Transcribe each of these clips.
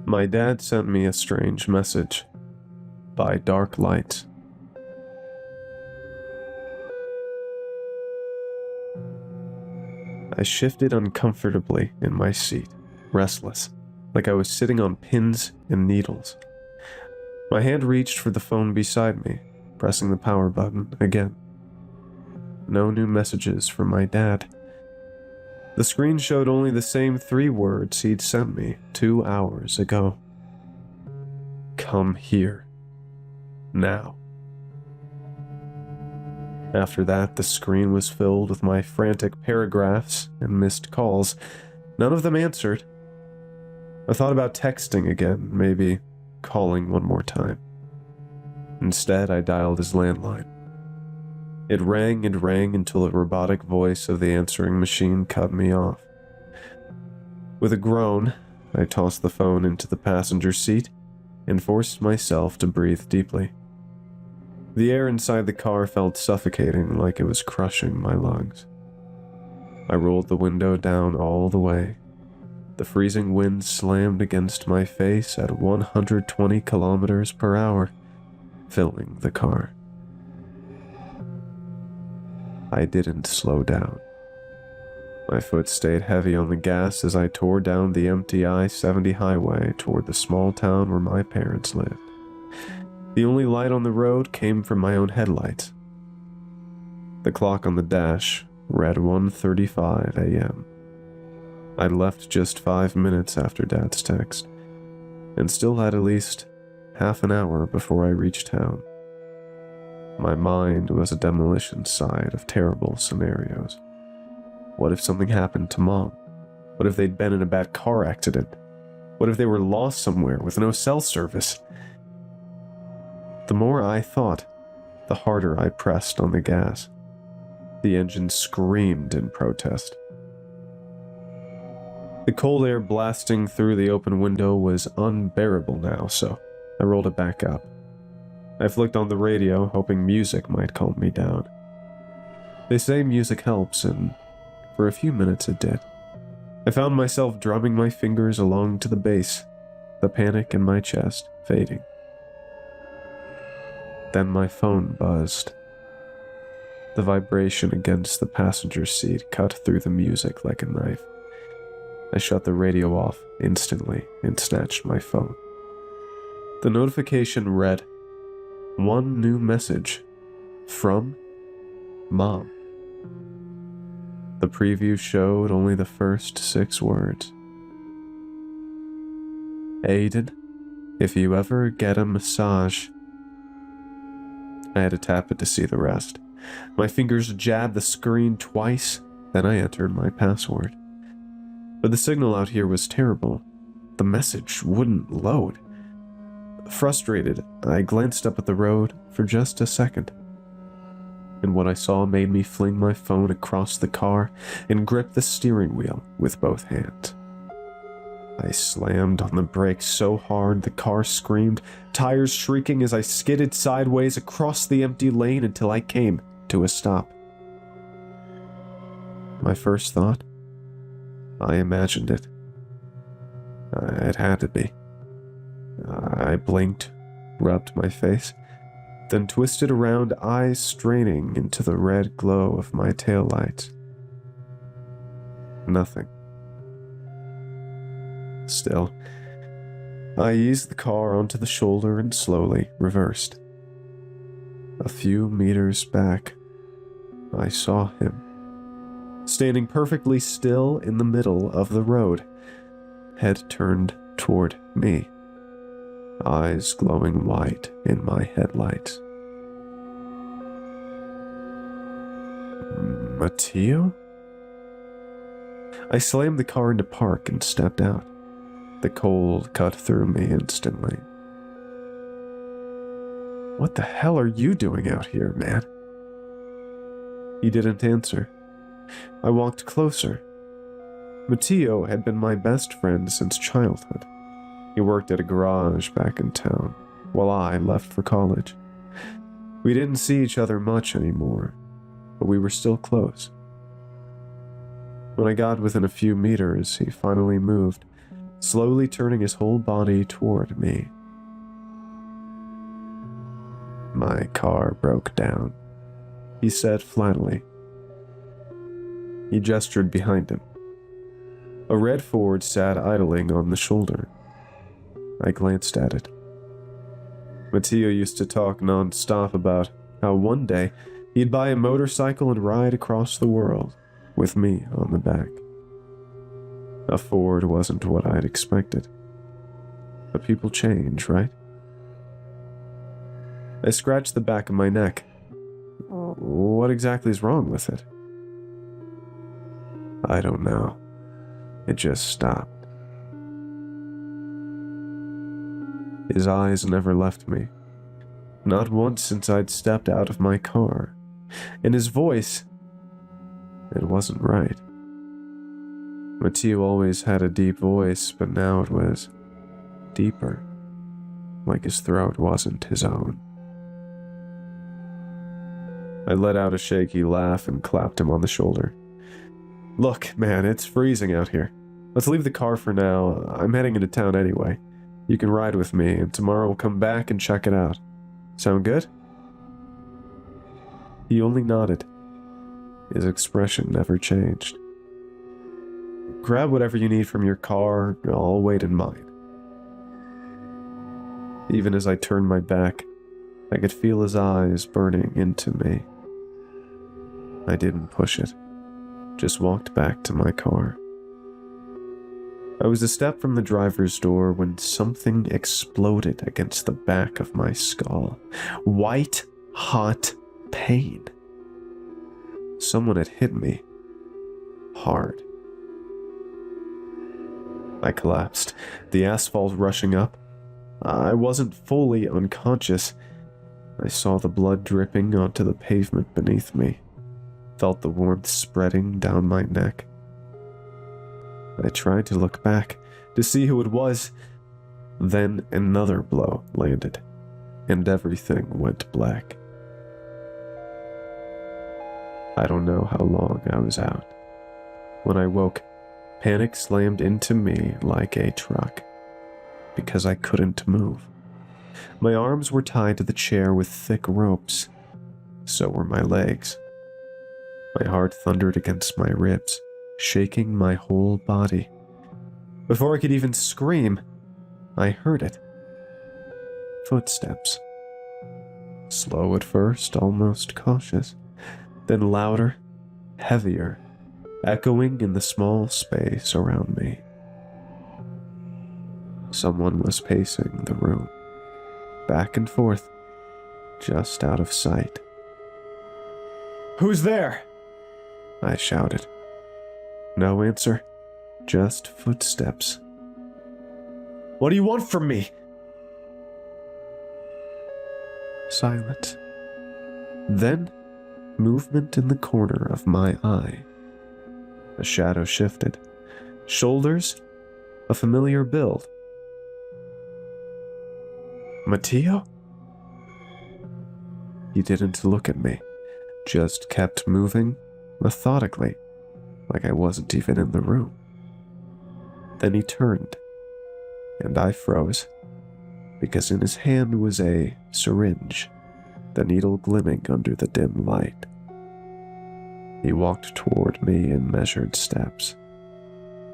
My dad sent me a strange message by dark light. I shifted uncomfortably in my seat, restless, like I was sitting on pins and needles. My hand reached for the phone beside me, pressing the power button again. No new messages from my dad. The screen showed only the same 3 words he'd sent me 2 hours ago. Come here. Now. After that, the screen was filled with my frantic paragraphs and missed calls. None of them answered. I thought about texting again, maybe calling one more time. Instead, I dialed his landline. It rang and rang until the robotic voice of the answering machine cut me off. With a groan, I tossed the phone into the passenger seat and forced myself to breathe deeply. The air inside the car felt suffocating, like it was crushing my lungs. I rolled the window down all the way. The freezing wind slammed against my face at 120 kilometers per hour, filling the car. I didn't slow down. My foot stayed heavy on the gas as I tore down the empty I-70 highway toward the small town where my parents lived. The only light on the road came from my own headlights. The clock on the dash read 1:35 a.m. I'd left just 5 minutes after Dad's text, and still had at least half an hour before I reached town. My mind was a demolition site of terrible scenarios. What if something happened to Mom? What if they'd been in a bad car accident? What if they were lost somewhere with no cell service? The more I thought, the harder I pressed on the gas. The engine screamed in protest. The cold air blasting through the open window was unbearable now, so I rolled it back up. I flicked on the radio, hoping music might calm me down. They say music helps, and for a few minutes it did. I found myself drumming my fingers along to the bass, the panic in my chest fading. Then my phone buzzed. The vibration against the passenger seat cut through the music like a knife. I shut the radio off instantly and snatched my phone. The notification read, "One new message. From Mom." The preview showed only the first 6 words. "Aiden, if you ever get a massage..." I had to tap it to see the rest. My fingers jabbed the screen twice, then I entered my password. But the signal out here was terrible. The message wouldn't load. Frustrated, I glanced up at the road for just a second. And what I saw made me fling my phone across the car and grip the steering wheel with both hands. I slammed on the brakes so hard the car screamed, tires shrieking as I skidded sideways across the empty lane until I came to a stop. My first thought? I imagined it. It had to be. I blinked, rubbed my face, then twisted around, eyes straining into the red glow of my taillights. Nothing. Still, I eased the car onto the shoulder and slowly reversed. A few meters back, I saw him, standing perfectly still in the middle of the road, head turned toward me, eyes glowing white in my headlights. Matteo? I slammed the car into park and stepped out. The cold cut through me instantly. What the hell are you doing out here, man? He didn't answer. I walked closer. Matteo had been my best friend since childhood. He worked at a garage back in town, while I left for college. We didn't see each other much anymore, but we were still close. When I got within a few meters, he finally moved, slowly turning his whole body toward me. "My car broke down," he said flatly. He gestured behind him. A red Ford sat idling on the shoulder. I glanced at it. Matteo used to talk non-stop about how one day he'd buy a motorcycle and ride across the world, with me on the back. A Ford wasn't what I'd expected. But people change, right? I scratched the back of my neck. What exactly is wrong with it? I don't know. It just stopped. His eyes never left me. Not once since I'd stepped out of my car. And his voice, it wasn't right. Matteo always had a deep voice, but now it was deeper, like his throat wasn't his own. I let out a shaky laugh and clapped him on the shoulder. "Look, man, it's freezing out here. Let's leave the car for now. I'm heading into town anyway. You can ride with me, and tomorrow we'll come back and check it out. Sound good?" He only nodded. His expression never changed. "Grab whatever you need from your car. I'll wait in mine." Even as I turned my back, I could feel his eyes burning into me. I didn't push it, just walked back to my car. I was a step from the driver's door when something exploded against the back of my skull. White, hot pain. Someone had hit me hard. I collapsed, the asphalt rushing up. I wasn't fully unconscious. I saw the blood dripping onto the pavement beneath me, felt the warmth spreading down my neck. I tried to look back, to see who it was. Then another blow landed, and everything went black. I don't know how long I was out. When I woke, panic slammed into me like a truck, because I couldn't move. My arms were tied to the chair with thick ropes. So were my legs. My heart thundered against my ribs, shaking my whole body. Before I could even scream, I heard it. Footsteps. Slow at first, almost cautious, then louder, heavier, echoing in the small space around me. Someone was pacing the room, back and forth, just out of sight. "Who's there?" I shouted. No answer, just footsteps. "What do you want from me?" Silence. Then, movement in the corner of my eye. A shadow shifted. Shoulders, a familiar build. Matteo? He didn't look at me, just kept moving methodically, like I wasn't even in the room. Then he turned, and I froze, because in his hand was a syringe, the needle glimmering under the dim light. He walked toward me in measured steps.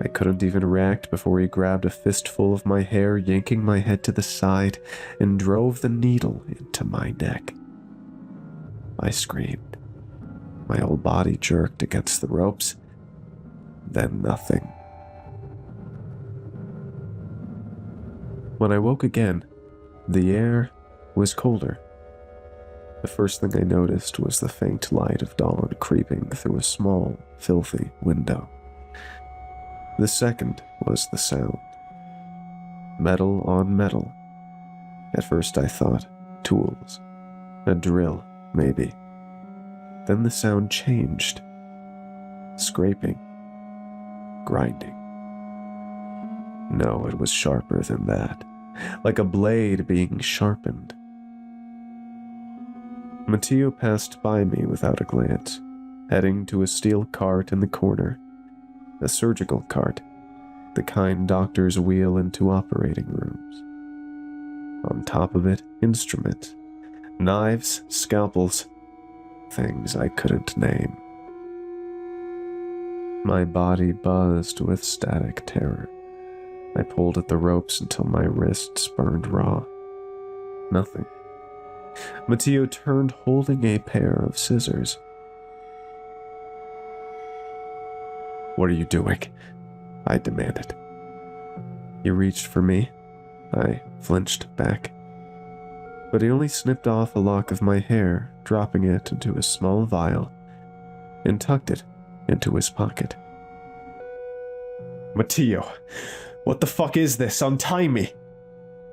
I couldn't even react before he grabbed a fistful of my hair, yanking my head to the side, and drove the needle into my neck. I screamed. My whole body jerked against the ropes. Then nothing. When I woke again, the air was colder. The first thing I noticed was the faint light of dawn creeping through a small, filthy window. The second was the sound. Metal on metal. At first I thought tools. A drill, maybe. Then the sound changed. Scraping. Grinding. No, it was sharper than that. Like a blade being sharpened. Matteo passed by me without a glance, heading to a steel cart in the corner. A surgical cart. the kind doctors wheel into operating rooms. On top of it, instruments, knives, scalpels, things I couldn't name. My body buzzed with static terror. I pulled at the ropes until my wrists burned raw. Nothing. Matteo turned holding a pair of scissors. "What are you doing?" I demanded. He reached for me. I flinched back. But he only snipped off a lock of my hair, dropping it into a small vial, and tucked it into his pocket. "Matteo, what the fuck is this? Untie me!"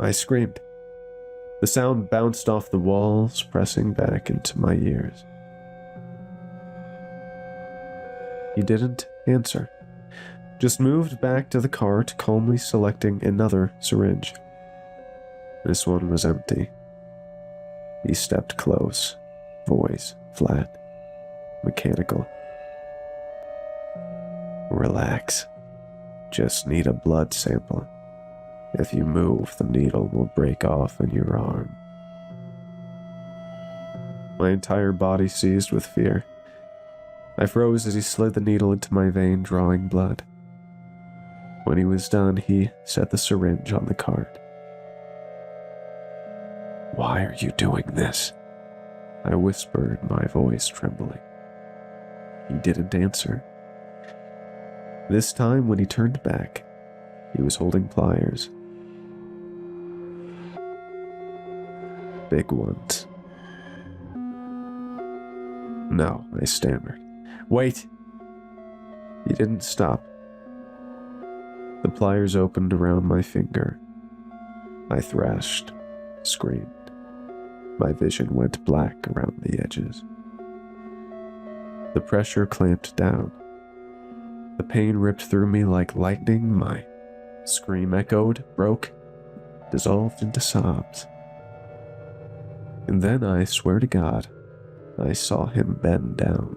I screamed. The sound bounced off the walls, pressing back into my ears. He didn't answer, just moved back to the cart, calmly selecting another syringe. This one was empty. He stepped close, voice flat, mechanical. "Relax. Just need a blood sample. If you move, the needle will break off in your arm." My entire body seized with fear. I froze as he slid the needle into my vein, drawing blood. When he was done, he set the syringe on the cart. "Why are you doing this?" I whispered, my voice trembling. He didn't answer. This time, when he turned back, he was holding pliers. Big ones. "No," I stammered. "Wait!" He didn't stop. The pliers opened around my finger. I thrashed, screamed. My vision went black around the edges. The pressure clamped down. The pain ripped through me like lightning. My scream echoed, broke, dissolved into sobs. And then, I swear to God, I saw him bend down,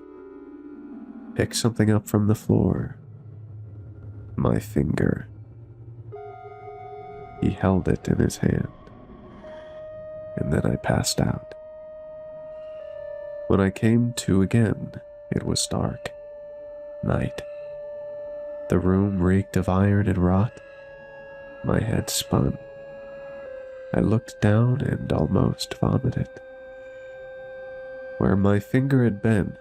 pick something up from the floor. My finger. He held it in his hand. And then I passed out. When I came to again, it was dark. Night. The room reeked of iron and rot. My head spun. I looked down and almost vomited. Where my finger had been,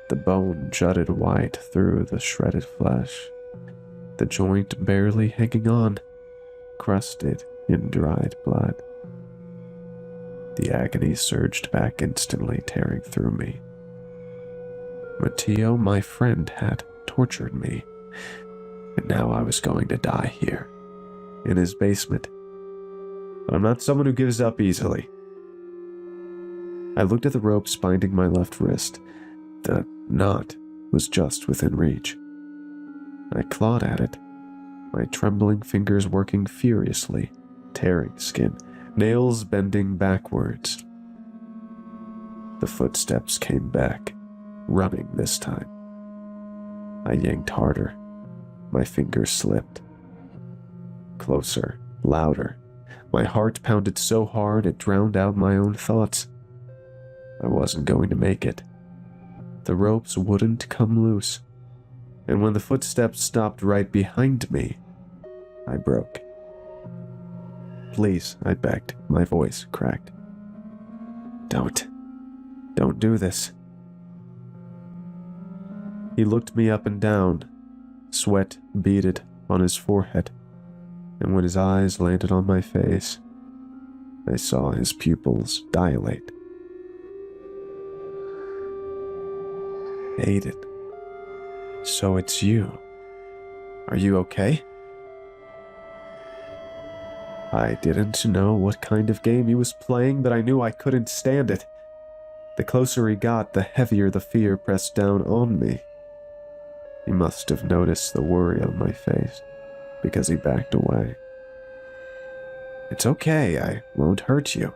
the bone jutted white through the shredded flesh, the joint barely hanging on, crusted in dried blood. The agony surged back instantly, tearing through me. Matteo, my friend, had tortured me, and now I was going to die here, in his basement. But I'm not someone who gives up easily. I looked at the ropes binding my left wrist. The knot was just within reach. I clawed at it, my trembling fingers working furiously, tearing skin, nails bending backwards. The footsteps came back, running this time. I yanked harder. My fingers slipped. Closer, louder. My heart pounded so hard it drowned out my own thoughts. I wasn't going to make it. The ropes wouldn't come loose. And when the footsteps stopped right behind me, I broke. "Please," I begged, my voice cracked. Don't do this." He looked me up and down, sweat beaded on his forehead, and when his eyes landed on my face, I saw his pupils dilate. "Aiden, so it's you. Are you okay?" I didn't know what kind of game he was playing, but I knew I couldn't stand it. The closer he got, the heavier the fear pressed down on me. He must have noticed the worry on my face, because he backed away. "It's okay, I won't hurt you."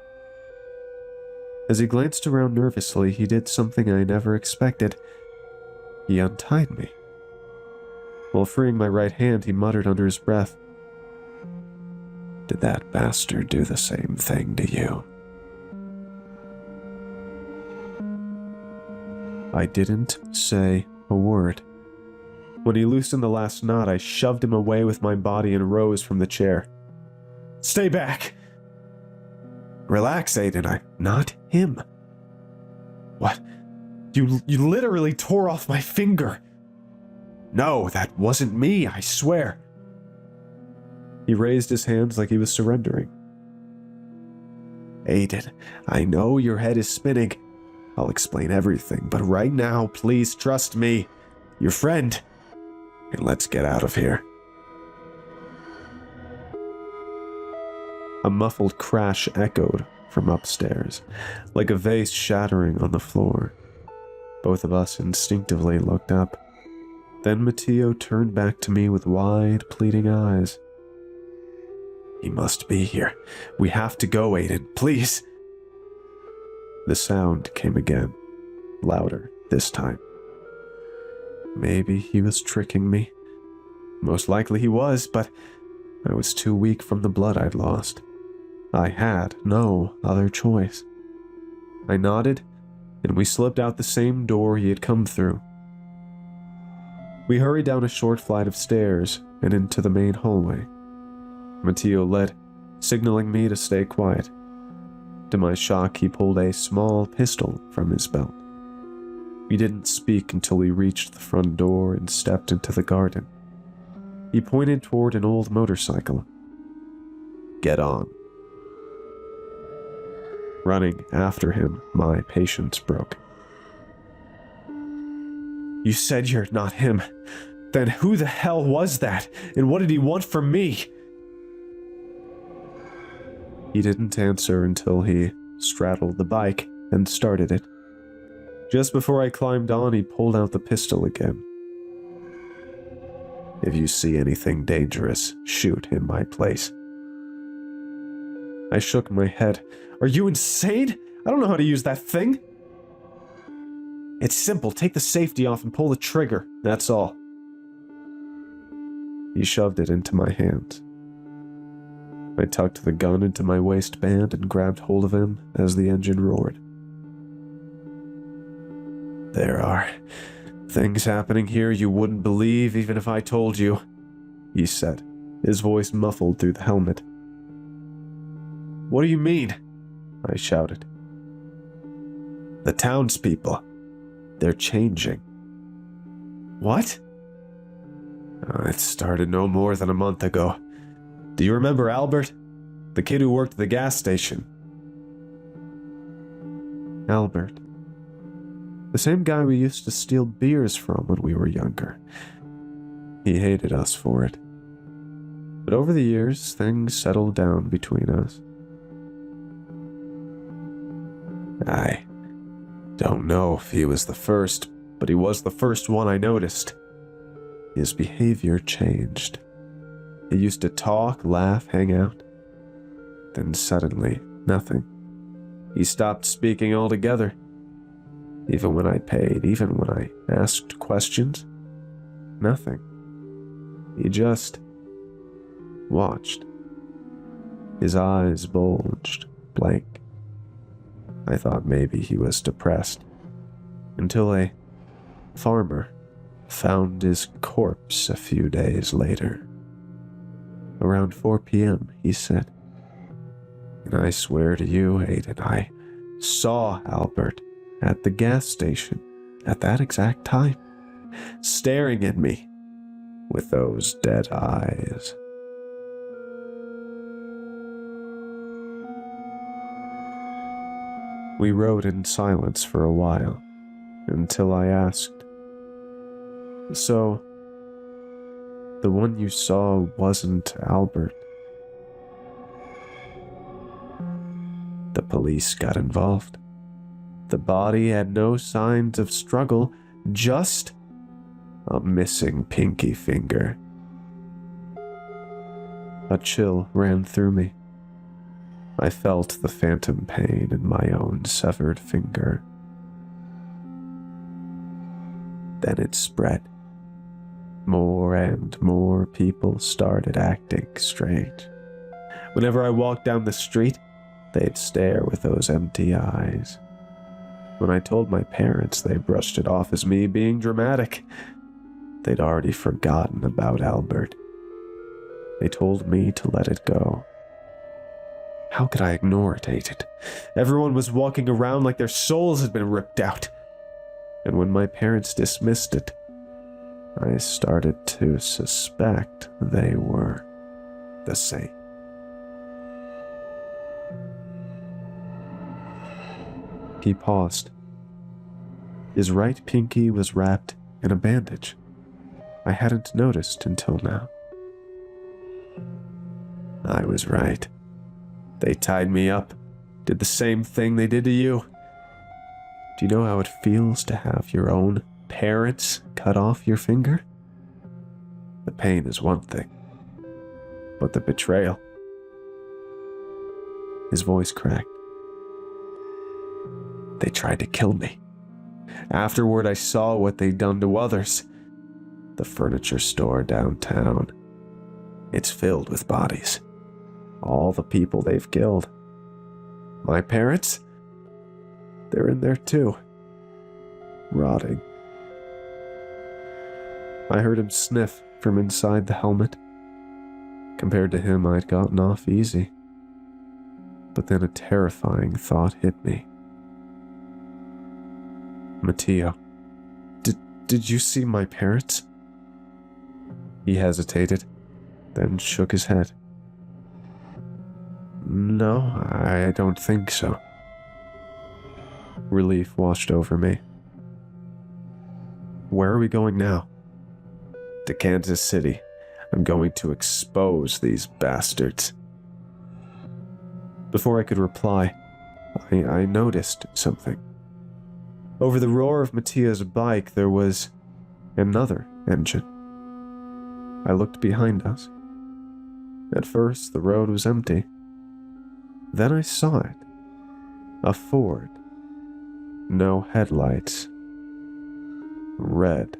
As he glanced around nervously, he did something I never expected. He untied me. While freeing my right hand, he muttered under his breath, "Did that bastard do the same thing to you?" I didn't say a word. When he loosened the last knot, I shoved him away with my body and rose from the chair. "Stay back!" "Relax, Aiden, I'm not him." "What? You literally tore off my finger." "No, that wasn't me, I swear." He raised his hands like he was surrendering. "Aiden, I know your head is spinning. I'll explain everything, but right now, please trust me, your friend, and let's get out of here." A muffled crash echoed from upstairs, like a vase shattering on the floor. Both of us instinctively looked up. Then Matteo turned back to me with wide, pleading eyes. "He must be here. We have to go, Aiden, please." The sound came again, louder this time. Maybe he was tricking me. Most likely he was, but I was too weak from the blood I'd lost. I had no other choice. I nodded, and we slipped out the same door he had come through. We hurried down a short flight of stairs and into the main hallway. Matteo led, signaling me to stay quiet. To my shock, he pulled a small pistol from his belt. We didn't speak until we reached the front door and stepped into the garden. He pointed toward an old motorcycle. "Get on." Running after him, my patience broke. "You said you're not him. Then who the hell was that, and what did he want from me?" He didn't answer until he straddled the bike and started it. Just before I climbed on, he pulled out the pistol again. "If you see anything dangerous, shoot in my place." I shook my head. "Are you insane? I don't know how to use that thing." "It's simple. Take the safety off and pull the trigger. That's all." He shoved it into my hands. I tucked the gun into my waistband and grabbed hold of him as the engine roared. "There are things happening here you wouldn't believe even if I told you," he said, his voice muffled through the helmet. "What do you mean?" I shouted. "The townspeople. They're changing." "What?" It started no more than a month ago. Do you remember Albert? The kid who worked at the gas station? Albert. The same guy we used to steal beers from when we were younger. He hated us for it. But over the years, things settled down between us. I don't know if he was the first, but he was the first one I noticed. His behavior changed. He used to talk, laugh, hang out. Then suddenly, nothing. He stopped speaking altogether. Even when I paid, even when I asked questions, nothing. He just watched. His eyes bulged, blank. I thought maybe he was depressed, until a farmer found his corpse a few days later. Around 4 p.m., he said. And I swear to you, Aiden, I saw Albert at the gas station at that exact time, staring at me with those dead eyes. We rode in silence for a while, until I asked, "So, the one you saw wasn't Albert?" The police got involved. The body had no signs of struggle, just a missing pinky finger. A chill ran through me. I felt the phantom pain in my own severed finger. Then it spread. More and more people started acting strange. Whenever I walked down the street, they'd stare with those empty eyes. When I told my parents, they brushed it off as me being dramatic. They'd already forgotten about Albert. They told me to let it go. How could I ignore it, Agent? Everyone was walking around like their souls had been ripped out. And when my parents dismissed it, I started to suspect they were the same. He paused. His right pinky was wrapped in a bandage. I hadn't noticed until now. I was right. They tied me up, did the same thing they did to you. Do you know how it feels to have your own parents cut off your finger? The pain is one thing, but the betrayal. His voice cracked. They tried to kill me. Afterward, I saw what they'd done to others. The furniture store downtown. It's filled with bodies. All the people they've killed. My parents? They're in there too. Rotting. I heard him sniff from inside the helmet. Compared to him, I'd gotten off easy. But then a terrifying thought hit me. Matteo, did you see my parents? He hesitated, then shook his head. No, I don't think so. Relief washed over me. Where are we going now? To Kansas City. I'm going to expose these bastards. Before I could reply, I noticed something. Over the roar of Mattia's bike, there was another engine. I looked behind us. At first, the road was empty. Then I saw it. A Ford. No headlights. Red.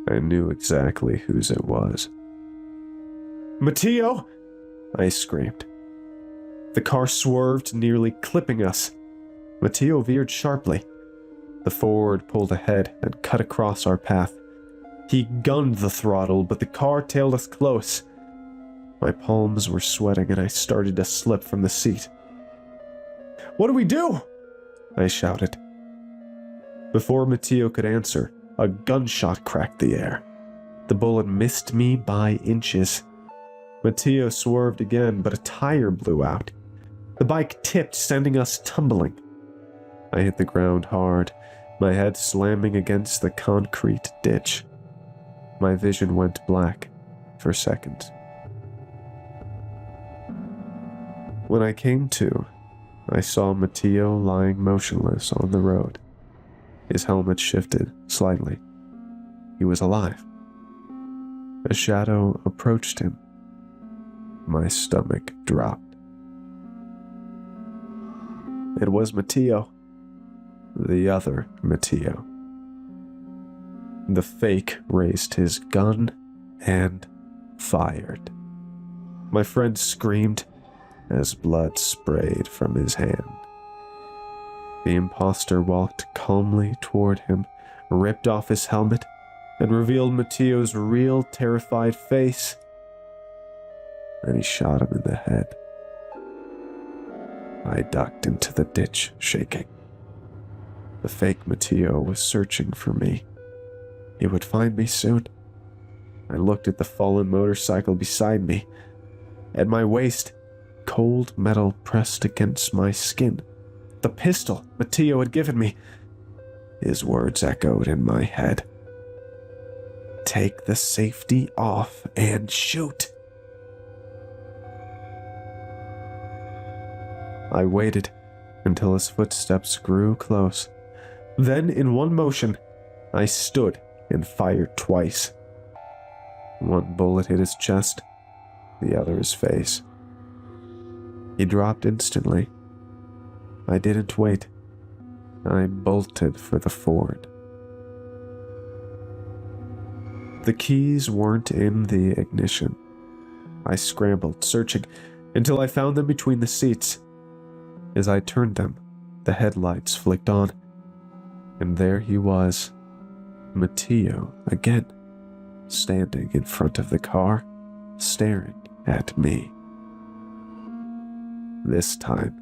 I knew exactly whose it was. Matteo! I screamed. The car swerved, nearly clipping us. Matteo veered sharply. The Ford pulled ahead and cut across our path. He gunned the throttle, but the car tailed us close. My palms were sweating and I started to slip from the seat. What do we do? I shouted. Before Matteo could answer, a gunshot cracked the air. The bullet missed me by inches. Matteo swerved again, but a tire blew out. The bike tipped, sending us tumbling. I hit the ground hard, my head slamming against the concrete ditch. My vision went black for seconds. When I came to, I saw Matteo lying motionless on the road. His helmet shifted slightly. He was alive. A shadow approached him. My stomach dropped. It was Matteo. The other Matteo. The fake raised his gun and fired. My friend screamed as blood sprayed from his hand. The imposter walked calmly toward him, ripped off his helmet, and revealed Matteo's real, terrified face. Then he shot him in the head. I ducked into the ditch, shaking. The fake Matteo was searching for me. He would find me soon. I looked at the fallen motorcycle beside me. At my waist, cold metal pressed against my skin. The pistol Matteo had given me. His words echoed in my head. Take the safety off and shoot. I waited until his footsteps grew close. Then, in one motion, I stood and fired twice. One bullet hit his chest, the other his face. He dropped instantly. I didn't wait. I bolted for the Ford. The keys weren't in the ignition. I scrambled, searching, until I found them between the seats. As I turned them, the headlights flicked on, and there he was, Matteo again, standing in front of the car, staring at me. This time,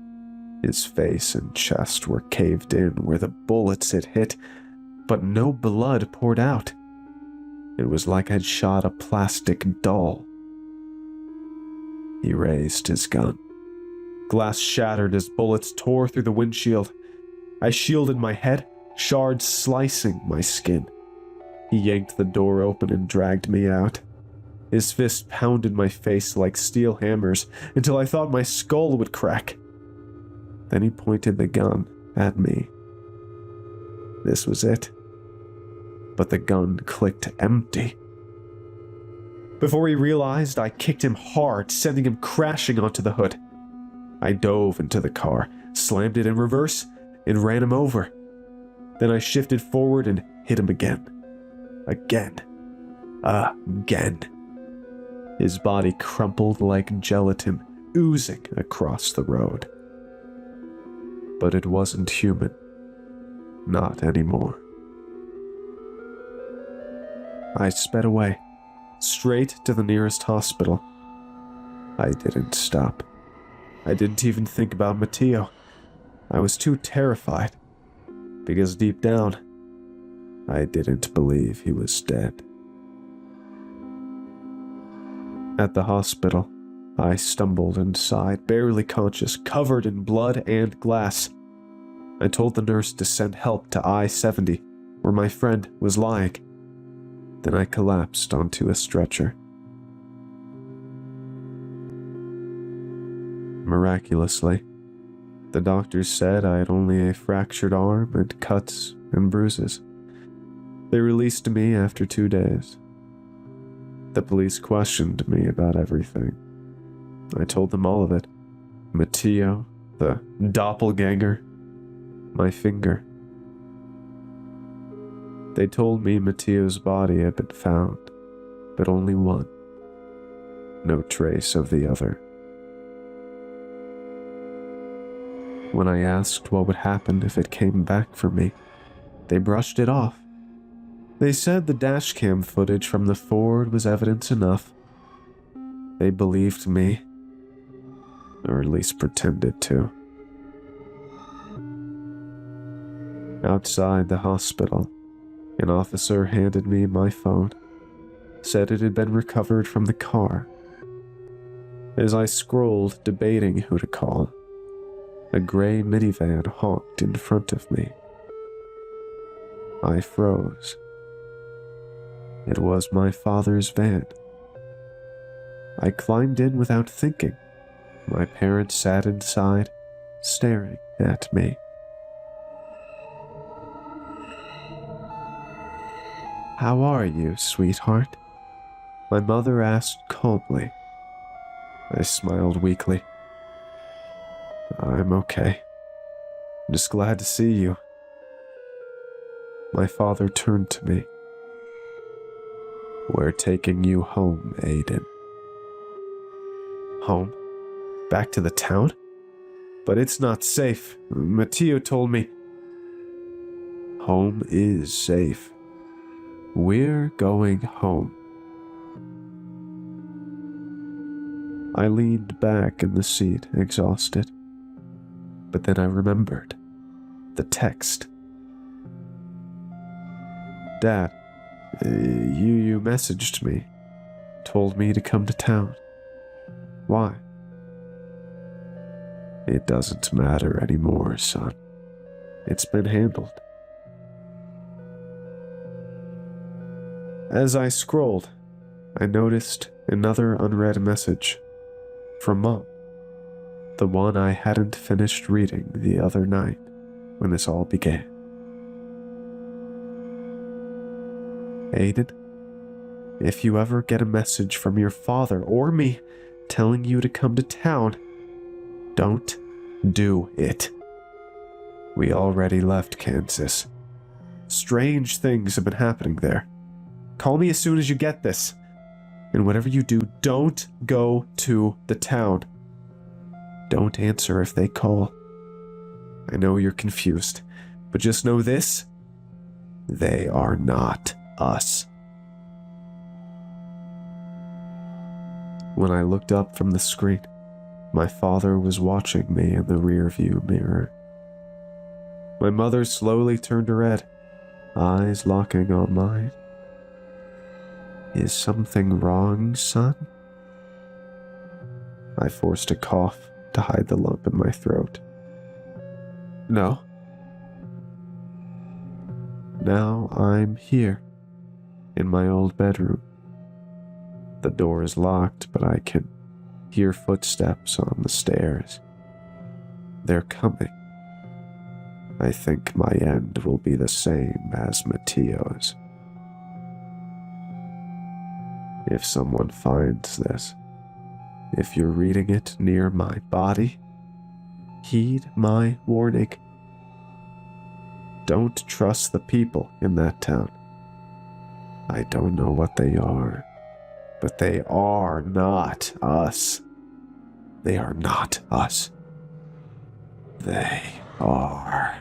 his face and chest were caved in where the bullets had hit, but no blood poured out. It was like I'd shot a plastic doll. He raised his gun. Glass shattered as bullets tore through the windshield. I shielded my head, shards slicing my skin. He yanked the door open and dragged me out. His fist pounded my face like steel hammers until I thought my skull would crack. Then he pointed the gun at me. This was it. But the gun clicked empty. Before he realized, I kicked him hard, sending him crashing onto the hood. I dove into the car, slammed it in reverse, and ran him over. Then I shifted forward and hit him again. Again. His body crumpled like gelatin, oozing across the road. But it wasn't human. Not anymore. I sped away, straight to the nearest hospital. I didn't stop. I didn't even think about Matteo. I was too terrified, because deep down, I didn't believe he was dead. At the hospital, I stumbled inside, barely conscious, covered in blood and glass. I told the nurse to send help to I-70, where my friend was lying. Then I collapsed onto a stretcher. Miraculously, the doctors said I had only a fractured arm and cuts and bruises. They released me after 2 days. The police questioned me about everything. I told them all of it. Matteo, the doppelganger, my finger. They told me Matteo's body had been found, but only one. No trace of the other. When I asked what would happen if it came back for me, they brushed it off. They said the dashcam footage from the Ford was evidence enough. They believed me, or at least pretended to. Outside the hospital, an officer handed me my phone, said it had been recovered from the car. As I scrolled, debating who to call, a gray minivan honked in front of me. I froze. It was my father's van. I climbed in without thinking. My parents sat inside, staring at me. "How are you, sweetheart?" my mother asked calmly. I smiled weakly. "I'm okay. I'm just glad to see you." My father turned to me. "We're taking you home, Aiden." Home? Back to the town? But it's not safe. Matteo told me. Home is safe. We're going home. I leaned back in the seat, exhausted. But then I remembered. The text. "Dad, you messaged me. Told me to come to town. Why?" "It doesn't matter anymore, son. It's been handled." As I scrolled, I noticed another unread message from Mom. The one I hadn't finished reading the other night when this all began. "Aiden, if you ever get a message from your father or me telling you to come to town, don't do it. We already left Kansas. Strange things have been happening there. Call me as soon as you get this. And whatever you do, don't go to the town. Don't answer if they call. I know you're confused, but just know this. They are not us. When I looked up from the screen, my father was watching me in the rearview mirror. My mother slowly turned her head, eyes locking on mine. Is something wrong, son? I forced a cough to hide the lump in my throat. No. Now I'm here, in my old bedroom. The door is locked, but I can hear footsteps on the stairs. They're coming. I think my end will be the same as Matteo's. If someone finds this, if you're reading it near my body, heed my warning. Don't trust the people in that town. I don't know what they are, but they are not us. They are not us. They are